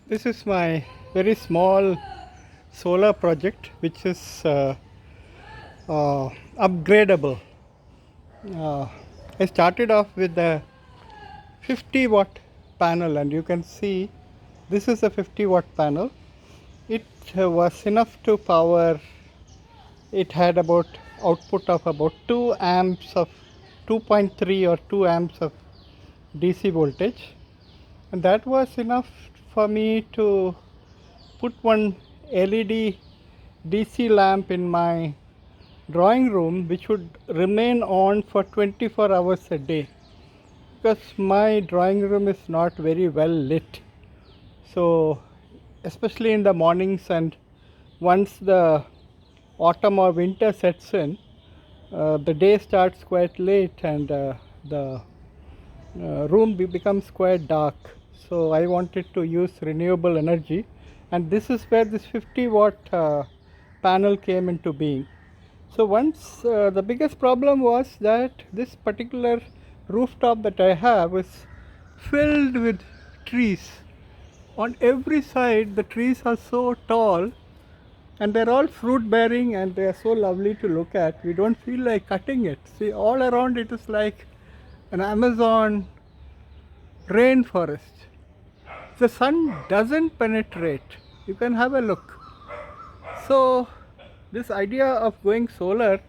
This is my very small solar project, which is upgradable. Uh, I started off with a 50 watt panel, and you can see this is a 50 watt panel. It was enough to power, it had about output of about 2 amps of 2.3 or 2 amps of DC voltage, and that was enough for me to put one LED DC lamp in my drawing room, which would remain on for 24 hours a day, because my drawing room is not very well lit. So especially in the mornings, and once the autumn or winter sets in, the day starts quite late, and the room becomes quite dark. So I wanted to use renewable energy, and this is where this 50 watt panel came into being. So once the biggest problem was that this particular rooftop that I have is filled with trees. On every side the trees are so tall, and they're all fruit bearing, and they are so lovely to look at. We don't feel like cutting it. See, all around it is like an Amazon rainforest. The sun doesn't penetrate. You can have a look. So this idea of going solar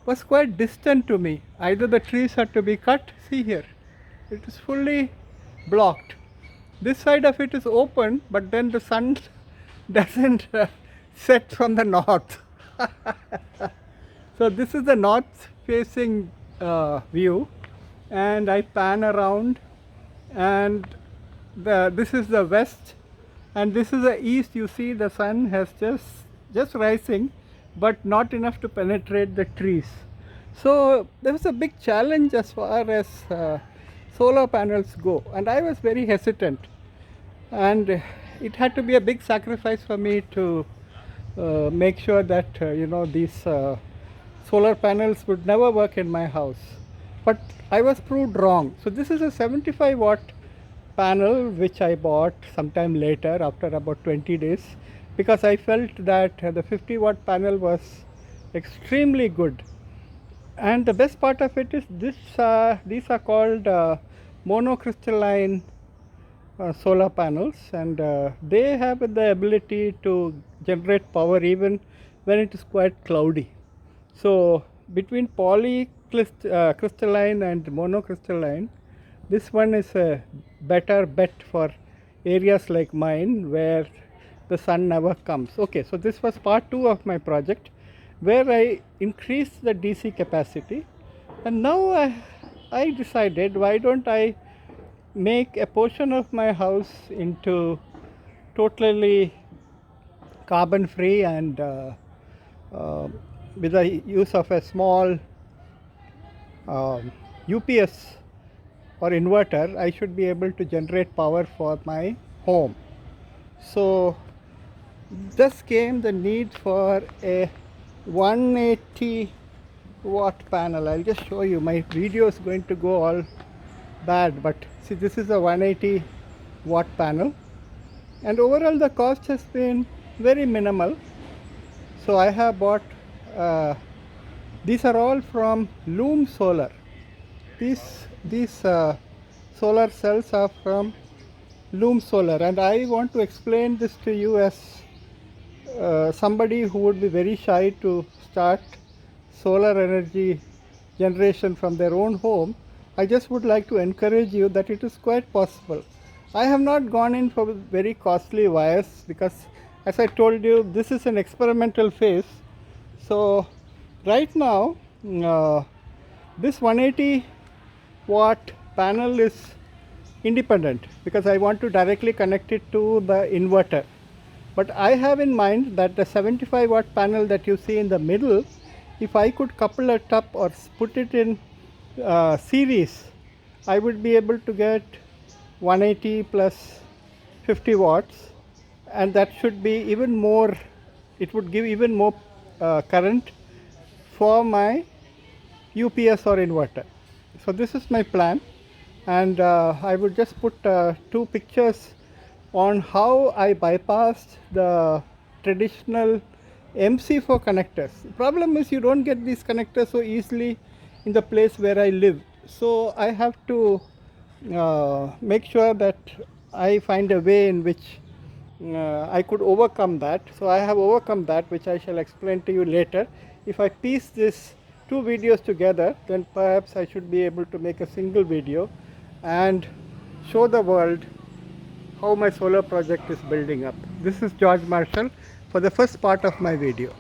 was quite distant to me. Either the trees had to be cut, see here, it is fully blocked. This side of it is open, but then the sun doesn't set from the north. So this is the north facing view, and I pan around, and this is the west, and this is the east. You see the sun has just rising, but not enough to penetrate the trees. So there was a big challenge as far as solar panels go, and I was very hesitant, and it had to be a big sacrifice for me to make sure that these solar panels would never work in my house. But I was proved wrong. So this is a 75 watt panel which I bought sometime later after about 20 days, because I felt that the 50 watt panel was extremely good. And the best part of it is this these are called monocrystalline solar panels, and they have the ability to generate power even when it is quite cloudy. So between polycrystalline and monocrystalline, this one is a better bet for areas like mine where the sun never comes. Okay, so this was part 2 of my project, where I increased the DC capacity, and now I decided, why don't I make a portion of my house into totally carbon free, and uh, with the use of a small UPS or inverter, I should be able to generate power for my home. So thus came the need for a 180 watt panel. I'll just show you. My video is going to go all bad, but see, this is a 180 watt panel, and overall the cost has been very minimal. So I have bought these are all from Loom Solar. These solar cells are from Loom Solar, and I want to explain this to you as somebody who would be very shy to start solar energy generation from their own home. I just would like to encourage you that it is quite possible. I have not gone in for very costly wires, because as I told you, this is an experimental phase. So right now this 180 watt panel is independent, because I want to directly connect it to the inverter. But I have in mind that the 75 watt panel that you see in the middle, if I could couple it up or put it in series, I would be able to get 180 plus 50 watts, and that should be even more, it would give even more current for my UPS or inverter. So this is my plan, and I would just put 2 pictures on how I bypassed the traditional MC4 connectors. The problem is you don't get these connectors so easily in the place where I live. So I have to make sure that I find a way in which I could overcome that. So I have overcome that, which I shall explain to you later. If I piece this two videos together, then perhaps I should be able to make a single video and show the world how my solar project is building up. This is George Marshall for the first part of my video.